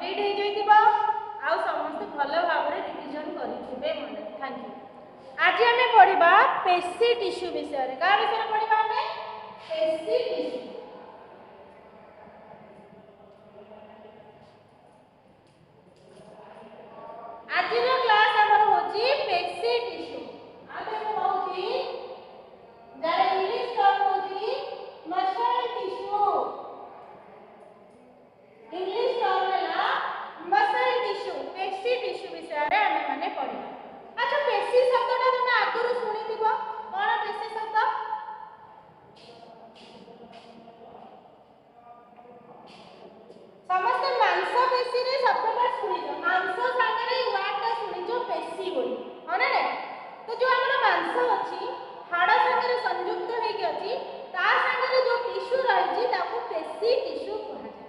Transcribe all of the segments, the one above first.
Complete हो जाइतिबा आ समस्त भल भाव रिविजन करिथिबे मन। Thank you. आज आम पढ़ा पेशी टिश्यू विषय क्या विषय पढ़ा आम पेशी टिश्यू। आज क्लास आमर होची पेशी टिश्यू। आमे होची जार इंग्लिश टर्म होची मसल टिश्यू। इंग्लिश टर्म है मसल टिश्यू पेशी टिश्यू विषय रे आमे माने पढ़ा। अच्छा पेशी शब्दटा तुम आगुरु शुणिथिबो कोन पेशी शब्द समस्त मांस पेशी रे शब्दटा शुणिजो मांस संगे वर्डटा शुणिजो पेशी बोली हो ना रे। तो जो हमर मांस अछि हाड़ संगे संयुक्त हे के अछि ता संगे जो टिश्यू रहि छी ताको पेशी टिश्यू कहै छै।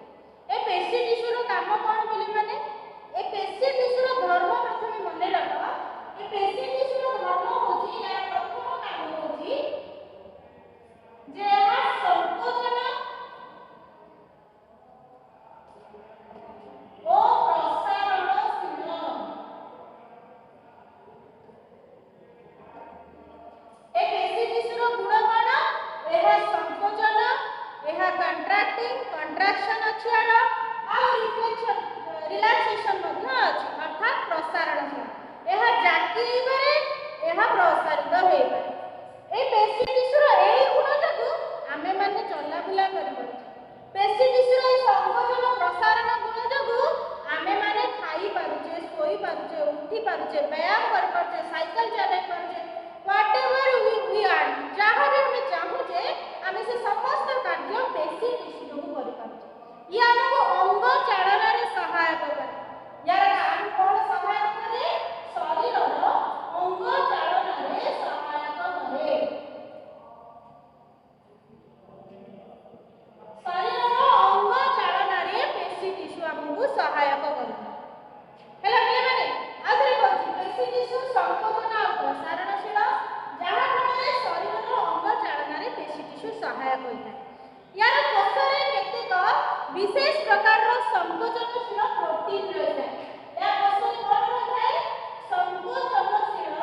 ए पेशी टिश्यू रो काम कोन बोली माने ए पेशी टिश्यू रो धर्म प्रथमे मने रखो। ए पेशी टिश्यू रो धर्म होछि या प्रथम काम होछि जे आ संकोचन ओ प्रसारणशील। ए पेशी टिश्यू रो गुण कोन एहा संकोचन एहा कंट्रैक्टिंग कंट्रैक्शन अछि आरो आ रिफ्लेक्शन रिलैक्सेशन मध्य अछि अर्थात प्रसारणशील एहा जाकी करे एहा प्रसारित होई पारे। ए पेशी टिश्यू रो एई गुण जकु आमे माने चला बुला करि पारे। पेशी टिश्यू रो संकोचन प्रसारण गुण जकु आमे माने खाई पारुचे सोई पारुचे उठी पारुचे व्यायाम कर पारुचे साइकिल चलाई पारुचे व्हाटएवर वी आर जहां भी हमें चाहूचे आमे से समस्त कार्य पेशी टिश्यू को करि पारुचे। ये हमको अंग चालन रे सहायक करे। यार काम कोन सहायक करे शरीर रो अंग चालन रे सहायक करे। शरीर रो अंग चालन रे पेशी टिश्यू हमको सहायक करे। हेला पिले माने आधरे कहछि पेशी टिश्यू संकोचन आ प्रसारणशील जहा फଳରେ शरीर रो अंग चालन रे पेशी टिश्यू सहायक होइता। यार कोषरे केतेक विशेष प्रकार रो संकोचनशील प्रोटीन रहै। या कोषरे कोन रहै संकोचनशील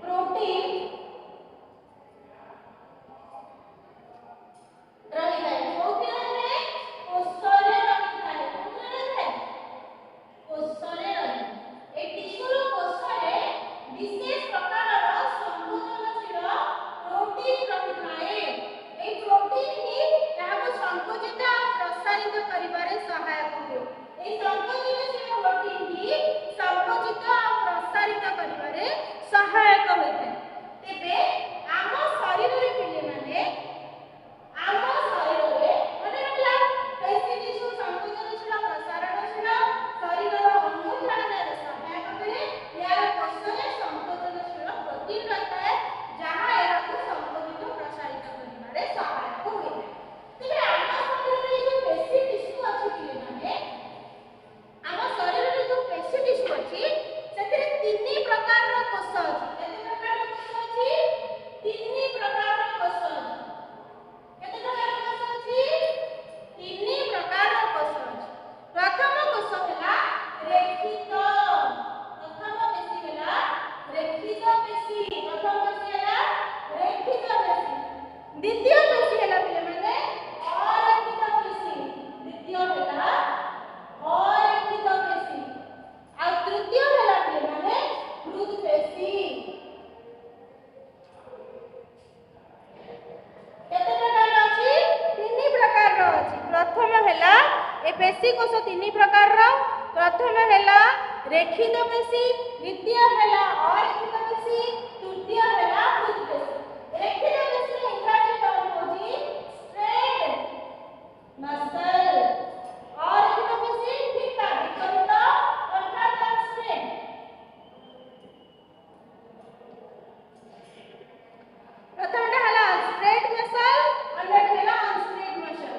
प्रोटीन रही जाए कोथि रहे कोषरे रही जाए कोथि रहे कोषरे रही। ए टिश्यू रो कोषरे विशेष प्रकार रो संकोचनशील प्रोटीन रही जाए। ए प्रोटीन ही याको संकोचित आ प्रसारित करिबारे सहायक होय। ए संकोचनशील प्रोटीन ही संकोचित आ प्रसारित करिबारे सहायक होइते। तेबे आम शरीर रे पिले माने आम शरीर रे मने रखला पेशी टिश्यू संकोचनशील प्रसारणशील शरीर रो अंग चालन रे सहायक करे। यार कोषरे संकोचनशील प्रोटीन रहता है जहां एराको संकोचित प्रसारित करिबारे सहायक होइते। तेबे आम शरीर रे जो पेशी टिश्यू अछि पिले माने आम शरीर रे जो पेशी टिश्यू अछि सेतिरे तीन प्रकार रो कोष अछि। केते प्रकार रो कोष अछि तीन प्रकार रो कोष अछि। केते प्रकार रो कोष अछि तीन प्रकार रो कोष अछि। प्रथम कोष हैला रेखित प्रथम पेशी हैला रेखित पेशी प्रथम पेशी हैला रेखित पेशी। द्वितीय पेशी हैला पिले माने अरेखित पेशी द्वितीय हैला अरेखित पेशी आ तृतीय हैला पिले माने मृद पेशी। केते प्रकार अछि तीन प्रकार रो अछि। प्रथम हैला ए पेशी कोष तीन प्रकार रो। प्रथम हैला रेखित पेशी द्वितीय हैला अरेखित पेशी तृतीय हैला मृद पेशी। रेखित पेशी रे इंग्रजी टर्म होछि स्ट्रेट मसल। अरेखित पेशी ठीक ता विपरीत अर्थात अनस्ट्रेट। प्रथम हैला स्ट्रेट मसल अन्य हैला अनस्ट्रेट मसल।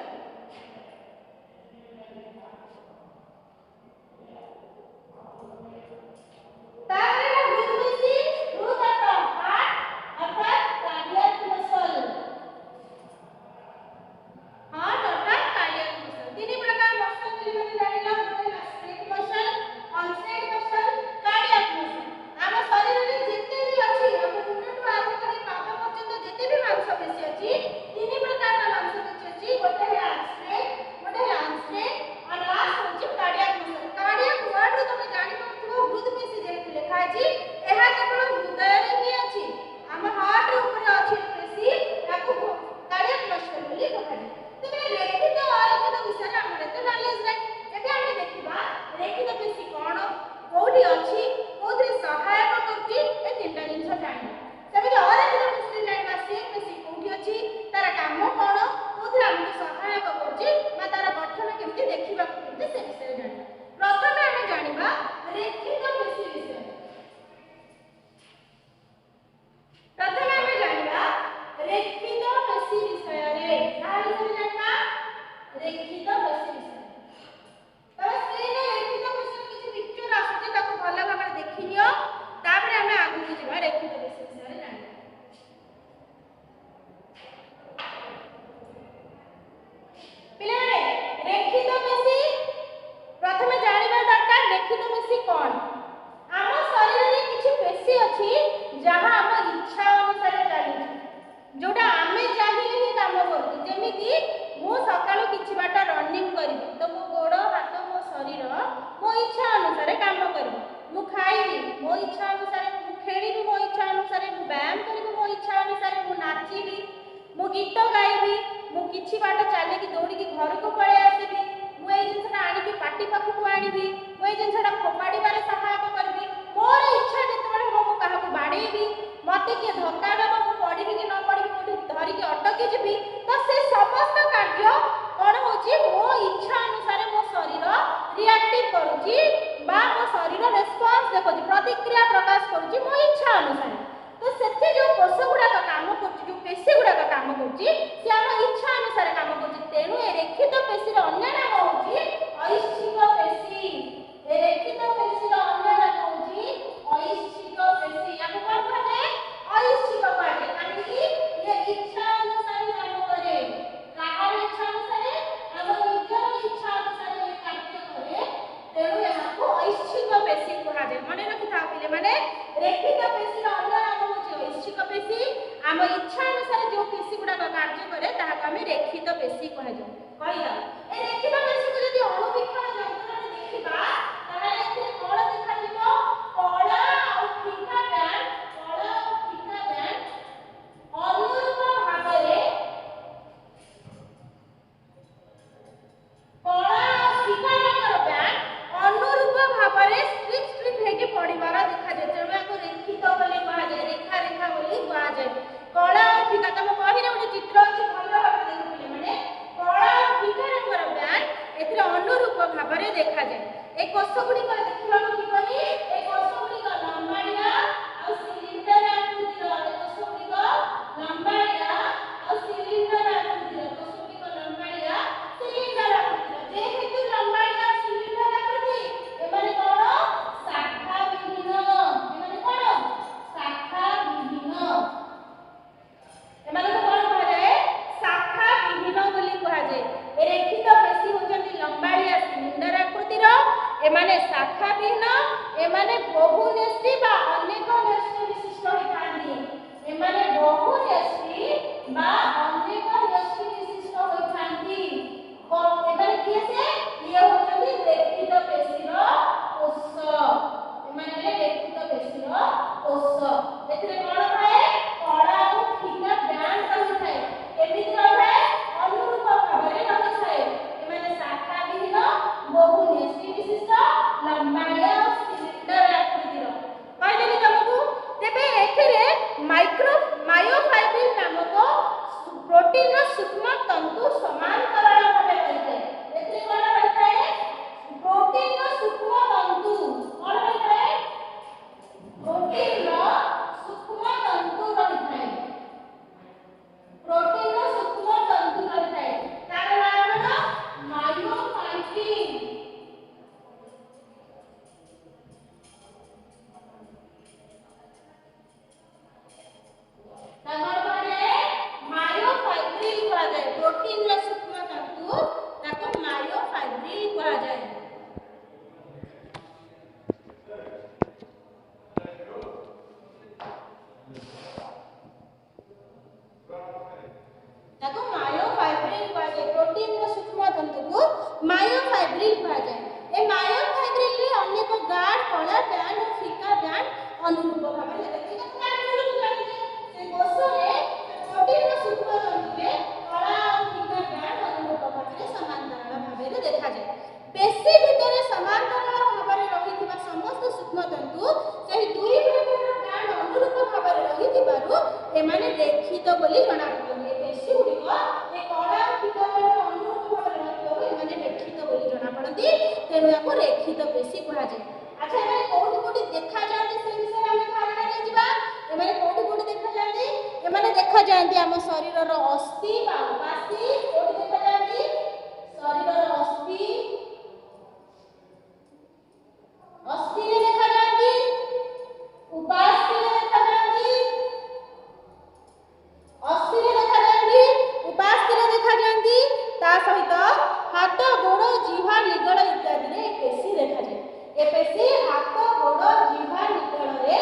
तारे मृद पेशी मृद गीत गाइबी मु किछि बाट चली कि दौड़ी की घर को पळे आसीबी मु ए जिनसटा आनी पार्टी पाखु आनीबी मु ए जिनसटा फोपाड़ी बारे सहायक करबी मोर इच्छा जेतेबेले हो मु काहाकु बाडीबी मते के धक्का देबो मु पढिबी कि न पढिबी कोठी धरि के अटकी जिबी तो से समस्त कार्य कोन होची मो इच्छा अनुसार मो शरीर रिएक्टिव करूची बा मो शरीर रेस्पॉन्स देखोची प्रतिक्रिया प्रकाश करूची मो इच्छा अनुसार तो सेठी जो कोष गुडा काम करछि जो पेशी गुडा काम करछि से हम इच्छा अनुसार काम करछि तेनु ए रेखित पेशी रो अन्य नाम होछि ऐच्छिक पेशी ए रेखित पेशी रो अन्य नाम होछि ऐच्छिक पेशी याको कोन कहे ऐच्छिक कहे काहे कि ये इच्छा अनुसार काम करे काहर इच्छा अनुसार हम निजर इच्छा अनुसार ये कार्य करे तेनु याको ऐच्छिक पेशी कहा जाय मने रखि था पहिले माने रेखित पेशी रो अन्य ऐच्छिक पेशी आम इच्छा अनुसार जो पेशी गुडा कार्य करे ताहा को आमे रेखित पेशी कह जाऊ कहिला ए रेखित पेशी को यदि अणुवीक्षण यंत्र रे देखिबा ताहा एते कोन देखा जिवो कला और फीका बैंड कला और फीका बैंड अनुरूप भागरे कला और फीका बैंड अनुरूप भागरे स्ट्रिप स्ट्रिप हेके पडिबार देखा जाय जेबा को रेखित बोली कहा जाय रेखा रेखा बोली कहा जाय कला और फीका तम कहिरे गोटे चित्र अछि भलो भाबे देखिले माने कला और फीका रंगर बैंड एथिरे अनुरूप भाबरे देखा जाय ए कोष गुडी को देखिबा कि कहि ए कोष गुडी को लंबाडिया और सिलिंडर आकृतिर ए कोष गुडी को लंबाडिया और सिलिंडर आकृतिर कोष गुडी को लंबाडिया सिलिंडर आकृतिर जे हेतु लंबाडिया सिलिंडर आकृति एमाने कोन शाखा विहीन एमाने कोन शाखा विहीन एमाने कोन कहा जाय शाखा विहीन बोली कहा जाय ए रेखित पेशी होचंती लंबाडिया सिलिंडर आकृतिर एमाने शाखा विहीन एमाने बहुनेत्री बा अनेक नेत्री विशिष्ट होइथांती एमाने बहुनेत्री बा अनेक नेत्री विशिष्ट होइथांती को एमाने किसे ये होचंती रेखित पेशी रो कोष एमाने रेखित पेशी रो कोष एथिरे कोन थाए कला और फीका बैंड रहिथाए एमिति रहे अनुरूप भाबरे रहिथाए एमाने शाखा विहीन बहुनेत्री विशिष्ट लंबाडिया और सिलिंडर आकृतिर कहले तुमको तेबे एथिरे मायोफाइब्रिल नामक प्रोटीन रो सूक्ष्म तंतु समांतराल भाबे रहिथाए एथिरे कोन रहिथाए प्रोटीन रो सूक्ष्म तंतु कोन रहिथाए प्रोटीन रो सूक्ष्म तंतु रहिथाए प्रोटीन रो सूक्ष्म तंतु रहिथाए तार नाम मायोफाइब्रिल तमर बारे मायोफाइब्रिल कहा जाय प्रोटीन रो सूक्ष्म तंतु ताको मायोफाइब्रिल कहा जाय ताको मायोफाइब्रिल कहा जाय प्रोटीन रो सूक्ष्म तंतु को मायोफाइब्रिल कहा जाय ए मायोफाइब्रिल रे अनेक गाढ़ कला बैंड और फीका बैंड अनुरूप भाबरे देखि से कोष रे प्रोटीन रो सूक्ष्म तंतु रे कला और फीका बैंड अनुरूप भाबरे समांतराल भाबरे देखा जाय पेशी भितर समांतराल भाबरे रहिथिबा समस्त सूक्ष्म तंतु सेही दुई प्रकार बैंड अनुरूप भाबरे रहिथिबारु एमाने रेखित बोली जणा पड़े पेशी गुडी को ए कला और फीका बैंड अनुरूप भाबरे रहिथिबारु एमाने रेखित बोली जणा पड़ती तेनु याको रेखित पेशी कहा जाय अच्छा एमाने कोठी कोठी देखा जांती से विषय हम धारणा ले जिबा एमाने कोठी कोठी देखा जांती एमाने देखा जांती हम शरीर रो अस्थि बा उपास्थि कोठी देखा जांती शरीर रो अस्थि अस्थि रे देखा जांती उपास्थि रे देखा जांती अस्थि रे देखा जांती उपास्थि रे देखा जांती ता सहित हाथ गोड़ जिह्वा निगड़ इत्यादि रे पेशी देखा जाय ए पेशी हाथ गोड़ जिह्वा निगड़ रे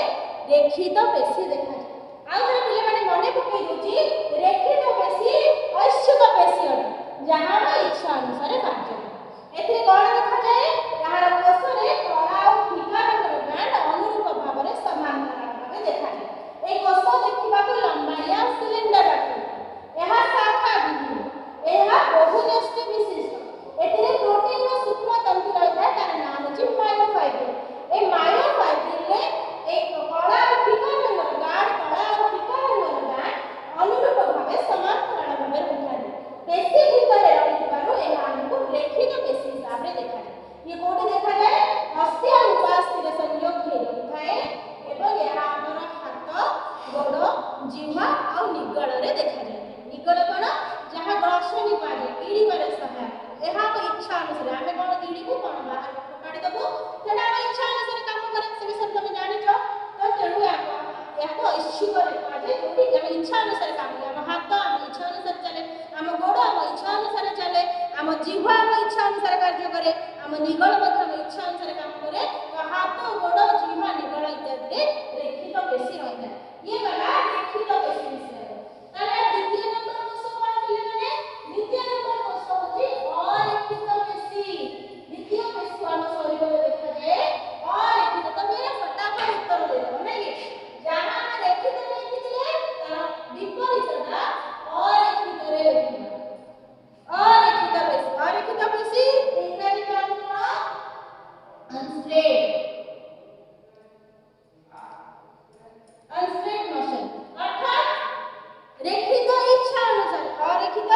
रेखित पेशी देखा जाय आ थरे पिले माने मने पकई दोची रेखित पेशी ଗିଳିବାରେ ସହାୟକ। ଏହା ଆମ ଇଚ୍ଛା ଅନୁସାରେ ଆମେ କ'ଣ ଗିଳିବୁ କ'ଣ ବାହାରକୁ ଫୋପାଡ଼ି ଦେବୁ ସେଟା ଆମ ଇଚ୍ଛା ଅନୁସାରେ କାମ କରେ। ସେ ବିଷୟରେ ତମେ ଜାଣିଛ। ତ ତେଣୁ ଏହାକୁ ଐଚ୍ଛିକରେ କୁହାଯାଏ, ଯୋଉଠି ଆମ ଇଚ୍ଛା ଅନୁସାରେ କାମ କରେ। ଆମ ହାତ ଆମ ଇଚ୍ଛା ଅନୁସାରେ ଚାଲେ, ଆମ ଗୋଡ଼ ଆମ ଇଚ୍ଛା ଅନୁସାରେ ଚାଲେ, ଆମ ଜିହ୍ବା ଆମ ଇଚ୍ଛା ଅନୁସାରେ କାର୍ଯ୍ୟ କରେ, ଆମ ନିଗଳ ମଧ୍ୟ ଆମ ଇଚ୍ଛା ଅନୁସାରେ କାମ କରେ। ତ ହାତ ଗୋଡ଼ ଜିହ୍ବା ନିଗଳ ଇତ୍ୟାଦିରେ ରେଖିତ ପେଶୀ ରହିଥାଏ। ଇଏ ଗଲା ରେଖିତ ପେଶୀ ବିଷୟରେ। ତାହେଲେ ଦ୍ୱିତୀୟ ନମ୍ବର କୋଷ କ'ଣ ପିଲାମାନେ? ଦ୍ୱିତୀୟ ନମ୍ବର କୋଷ ହେଉଛି ଅରେଖିତ ପେଶୀ। ଦ୍ୱିତୀୟ ପେଶୀ ଆମ ଶରୀରରେ ଦେଖାଯାଏ ଅରେଖିତ। ତମେ ଫଟାଫଟ ଉତ୍ତର ଦେଇଦେବ ନାଇଁ କି? ଯାହା ଆମେ ରେଖିତ ଲେଖିଥିଲେ ତାର ବିପରୀତଟା ଅରେଖିତରେ ଲେଖିବା। ଅରେଖିତ ପେଶୀ। ଅରେଖିତ ପେଶୀ ଇଂରାଜୀ ନାମ କ'ଣ? unstraight motion अर्थात रेखित इच्छा अनुसार। अरेखित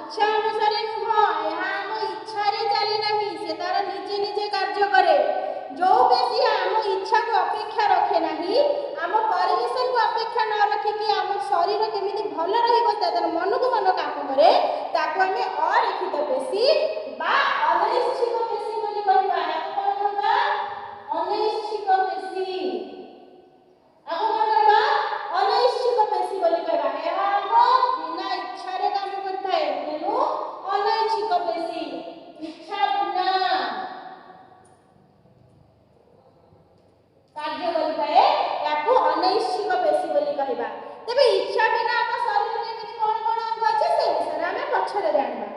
इच्छा अनुसार नुह, यहाँ आम इच्छा चले ना, से तार निजे निजे कार्य करे। जो पेशी आम इच्छा को अपेक्षा रखे ना, आम परिवेश को अपेक्षा न रखिकी आम शरीर केमिति भल रही मन को मन काम करे, ताको आमे अरेखित पेशी बा अनैच्छिक पेशी बोली कहबा। कोन कहबा? अनैच्छिक पेशी। आको कोन कहबा? अनैच्छिक पेशी बोली कहबा। एहा हम बिना इच्छा रे काम करथाय, तेनु अनैच्छिक पेशी। इच्छा बिना कार्य करिथाय, याकू अनैच्छिक पेशी बोली कहबा। तबे इच्छा बिना हम शरीर में केमिति कोन कोन अंग अछि से विषय आमे पछरे जानबा।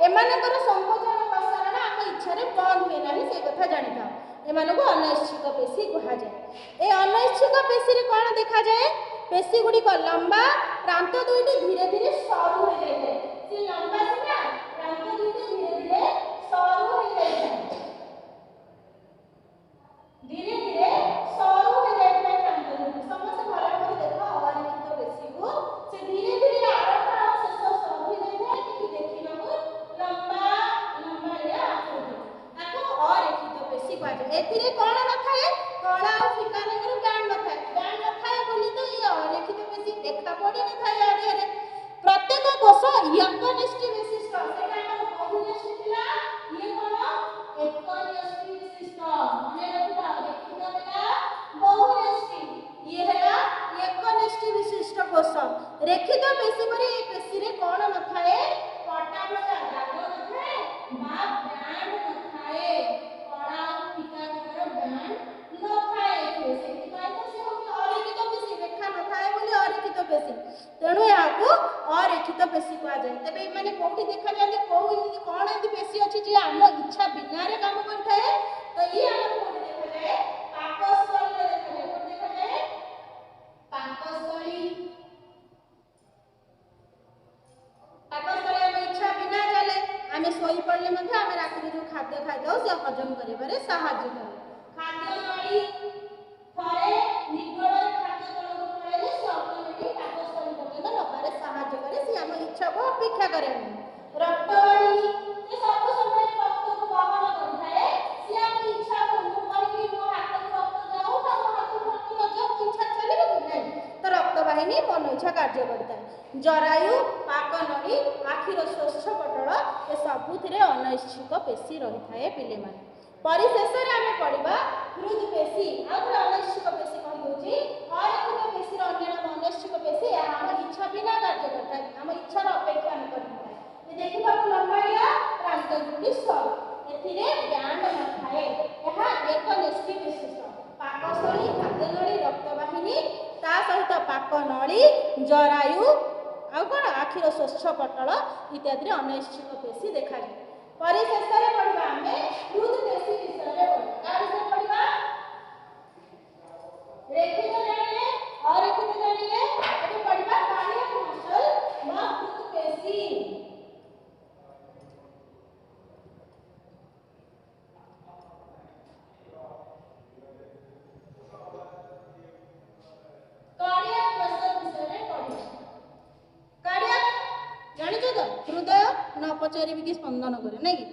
एमानकर संकोचन प्रसारण आम इच्छा रे बंद हुए नाही, से कथा जानि थाओ। एमानको अनैच्छिक पेशी कहा जाए। ए अनैच्छिक पेशी रे कोन देखा जाए? पेशी गुडी को लंबा, प्रांत दुईटी धीरे धीरे सरू हो जाए। से लंबा सिना प्रांत दुईटी धीरे धीरे सरू हो जाए, धीरे धीरे सरू हो जाए प्रांत दुईटी। समस्त भला कर देखो अरेखित पेशी को से धीरे धीरे आरंभ और शेष सरू हो जाए, कि देखिबा को लंबा लंबा या आकृति। ताको अरेखित पेशी कहा जाए। एथिरे कोन न थाए? कला और फीका रंगर बैंड न थाए। बैंड न थाए बोली तो ये अरेखित पेशी देखा पड़ी न थाए आगे। प्रत्येक कोष एकनिष्ठ विशिष्ट। सेटा हमर बहुनिष्ठ थिला, ये कोन एकनिष्ठ विशिष्ट। मने रखिबा रेखित बेला बहुनिष्ठ, ये हैला एकनिष्ठ विशिष्ट कोष। रेखित पेशी परे ए पेशी रे कोन न थाए? पटा पटा दाग न थाए बा बैंड न थाए। कला और फीका रंगर बैंड न थाए। सेति पाई तो से होती अरेखित पेशी, रेखा न थाए बोली अरेखित पेशी। तेणु याकू अरेखित पेशी कहा जाए। तबे माने कोठी देखा जाले को इनि कोन एति पेशी अछि जे हम इच्छा बिना रे काम करथाए। तो ये हमर कोठी देखा जाए? पाकस्थली रे देखा जाए। कोठी देखा जाए? पाकस्थली। पाकस्थली हम इच्छा बिना चले, आमे सोई पड़ले मध्ये आमे रात्री जो खाद्य खाइ दो से हजम करिबारे सहाय्य करे। खाद्य नळी थरे निगळ खाद्य तळको पळेले से ऑटोमेटिक पाकस्थली पर्यंत नबारे सहाय्य करे। से हम इच्छा को अपेक्षा करे। रक्तवाहिनी से सब समय रक्त को वहन करथाए। से हम इच्छा को करके मो हाथ को रक्त जाऊ त मो हाथ को रक्त न जाऊ, इच्छा चले कि नहीं? तो रक्तवाहिनी मन इच्छा कार्य करथाए। जरायु, पाकनळी, आखिर स्वच्छ पटल ए सबुथिरे अनैच्छिक पेशी रही थाए पिले माने। परिशेष रे आमे पढिबा हृद पेशी। आउर अनैच्छिक पेशी कहि होची अरेखित पेशी रो अन्य नाम अनैच्छिक पेशी। हम इच्छा बिना कार्य करथाए, हम इच्छा रो अपेक्षा न करथाए। ये देखिबा को लंबाइया प्रांत दुटी सर, एथिरे बैंड न थाए। एहा एकनिष्ठ विशिष्ट। पाकस्थली, खाद्यनळी, रक्तवाहिनी ता सहित पाकनळी, जरायु आ कोन आखिर स्वच्छ पटल इत्यादि अनैच्छिक पेशी देखा जाए। परिशेष रे पढिबा हमें हृद पेशी विषय रे पढिबा। का विषय पढिबा? रेखित जानिले अरेखित जानिले एबे पढिबा कार्डियक मसल बा हृद पेशी। कार्डियक मसल विषय रे पढिबा। कार्डियक जानि छ त हृदय न पचारि भी स्पंदन करे नै कि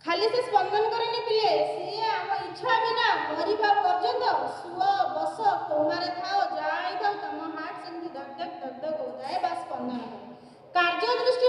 खाली से स्पंदन करेनि पिले, से हम इच्छा बिना मरिबा पर्यंत सुअ बस कोमारे थाओ जाई थाओ तम हार्ट सेमति धक धक होताए बा स्पंदन करे। कार्य दृष्टि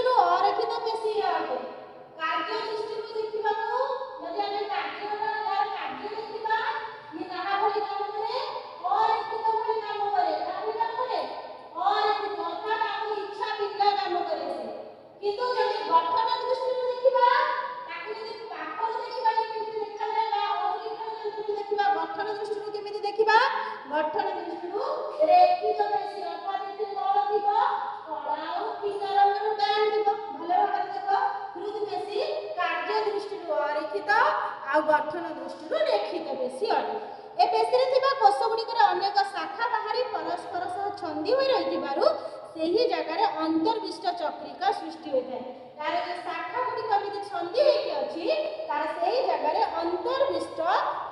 से ही जगह अंतर्विष्ट चक्रिका सृष्टि होता है। तार जो शाखा गुड़िक एमती छंदी होती अच्छी तार से ही जगह अंतर्विष्ट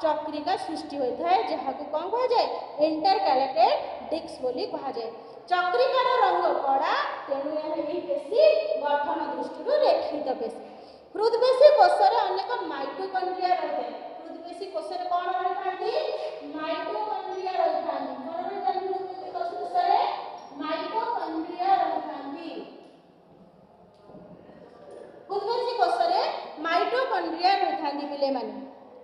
चक्रिका सृष्टि होता है जहाँ को कौन कह जाए इंटरकैलेटेड डिस्क बोली कह जाए। चक्रिकार रंग कड़ा तेणु यह पेशी गठन दृष्टि रेखित पेशी। हृदपेशी कोषर अनेक माइटोकॉन्ड्रिया रही है। हृदपेशी कोषर कौन रही माइटोकॉन्ड्रिया रही माइटोकॉन्ड्रिया रही हृदपेशी कोषर माइटोकॉन्ड्रिया रही पिले माने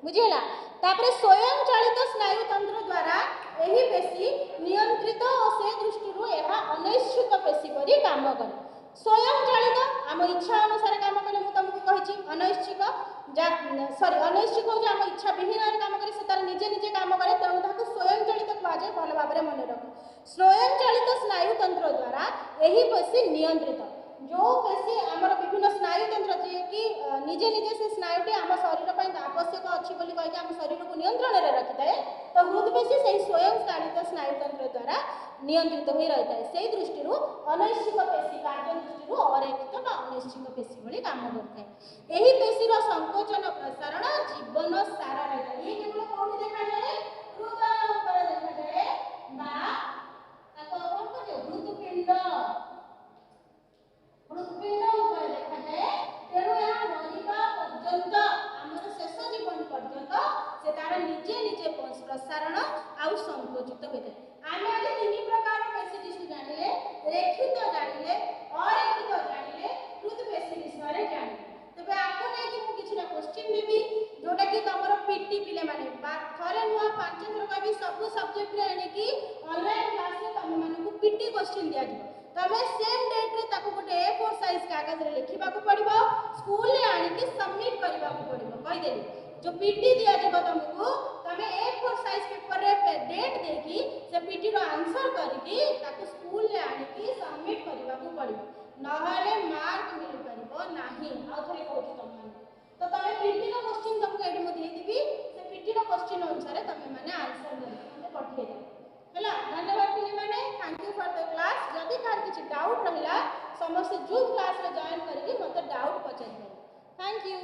बुझीला। तापरे स्वयं चालित स्नायु तंत्र द्वारा यही पेशी नियंत्रित और से दृष्टि यह अनैच्छिक पेशी परी काम करे। स्वयं चालित आम इच्छा अनुसार काम करे मु तुमको कहिछि अनैच्छिक अनैच्छिक हो आम इच्छा विहीन काम करे से तार निजे निजे काम करे तेणु ताको स्वयं चालित कह जाए। भल भाव में मन रख स्वयं चालित स्नायु तंत्र द्वारा यही पेशी नियंत्रित जो पेशी आमर विभिन्न स्नायु तंत्र जे कि निजे निजे से स्नायुटी आम शरीर पर आवश्यक अच्छी बोली कह आम शरीर को नियंत्रण में रखी थाए तो हृदपेशी से स्वयं चालित स्नायु तंत्र द्वारा नियंत्रित हो रही है। से दृष्टि अनैच्छिक पेशी कार्य दृष्टि अरैखित अनैच्छिक पेशी भली काम करता है। यही पेशीर संकोचन प्रसारण जीवन सारा रही है। ये केवल कौन देखा जाए हृदय ऊपर देखा जाए हृदपिंड हृदपिंड ऊपर देखा जाए तेणु यहाँ मरिका पर्यंत आमर शेष जीवन पर्यंत से तार निजे निजे प्रसारण आउ संकोचित होता है। आम आज तीन प्रकार पेशी टिश्यू जानिले रेखित जानिले अरेखित जानिले हृदपेशी विषय जानिले। तबे आपको नहीं कि मु किछिना क्वेश्चन देबी जोटा कि तमरो पीटी पिले माने थरे नुआ 5 थर कहबी सब सब्जेक्ट रे आने कि ऑनलाइन क्लास रे तम माने को पीटी क्वेश्चन दिया दियो तबे सेम डेट रे ताको गोटे A4 साइज कागज रे लिखिबा को पड़िबो स्कूल रे आनी कि सबमिट करबा को पड़िबो कहि देली जो पीटी दिया जब तुमको तमे A4 साइज पेपर रे डेट देकी से पीटी रो आंसर करके ताको स्कूल रे आनी कि सबमिट करबा को पड़िबो नहले मार्क मिल परिबो नाही। आ थरे कहू तुम तो तमे पीटी रो क्वेश्चन तुमको एडी मु देई दिबी से पीटी रो क्वेश्चन अनुसार तमे माने आंसर दे मते पठे दे हला। धन्यवाद पिले माने thank you for the class. जदी कार किछि डाउट रहला समस्त जूम क्लास रे जॉइन करके मते डाउट पचाइ दे। Thank you.